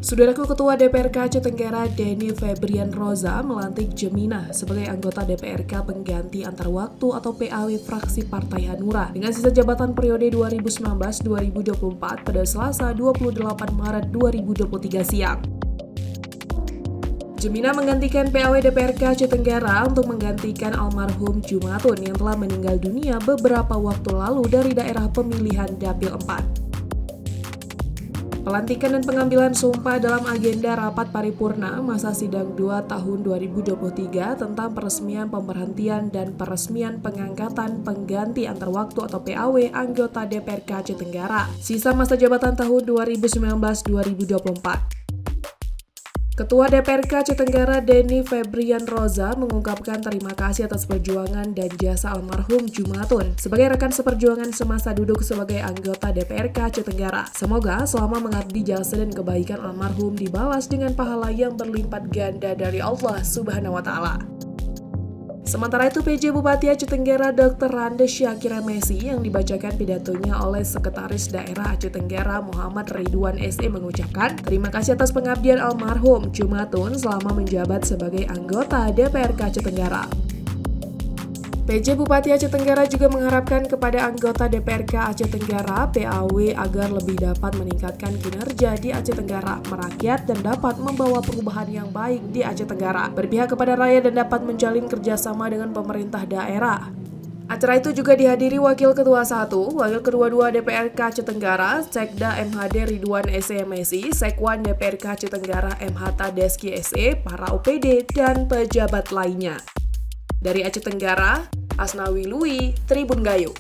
Saudaraku, Ketua DPRK Aceh Tenggara Denny Febrian Roza melantik Jemina sebagai anggota DPRK pengganti antar waktu atau PAW fraksi Partai Hanura dengan sisa jabatan periode 2019-2024 pada Selasa 28 Maret 2023 siang. Jemina menggantikan PAW DPRK Aceh Tenggara untuk menggantikan almarhum Jumatun yang telah meninggal dunia beberapa waktu lalu dari daerah pemilihan Dapil 4. Pelantikan dan pengambilan sumpah dalam agenda rapat paripurna masa sidang 2 tahun 2023 tentang peresmian pemberhentian dan peresmian pengangkatan pengganti antar waktu atau PAW anggota DPRK Aceh Tenggara sisa masa jabatan tahun 2019-2024. Ketua DPRK Aceh Tenggara Denny Febrian Roza mengungkapkan terima kasih atas perjuangan dan jasa almarhum Jumatun sebagai rekan seperjuangan semasa duduk sebagai anggota DPRK Aceh Tenggara. Semoga selama mengabdi jasa dan kebaikan almarhum dibalas dengan pahala yang berlipat ganda dari Allah Subhanahu wa Ta'ala. Sementara itu, PJ Bupati Aceh Tenggara Dr. Randes Syakira Messi yang dibacakan pidatonya oleh Sekretaris Daerah Aceh Tenggara Muhammad Ridwan SE mengucapkan terima kasih atas pengabdian almarhum Jumatun selama menjabat sebagai anggota DPRK Aceh Tenggara. PJ Bupati Aceh Tenggara juga mengharapkan kepada anggota DPRK Aceh Tenggara PAW agar lebih dapat meningkatkan kinerja di Aceh Tenggara, merakyat dan dapat membawa perubahan yang baik di Aceh Tenggara, berpihak kepada rakyat dan dapat menjalin kerjasama dengan pemerintah daerah. Acara itu juga dihadiri Wakil Ketua 1, Wakil Ketua 2 DPRK Aceh Tenggara, Sekda MHD Ridwan SE Messi, Sekwan DPRK Aceh Tenggara MH Tadeski SE, para OPD, dan pejabat lainnya. Dari Aceh Tenggara, Asnawi Lui, Tribun Gayo.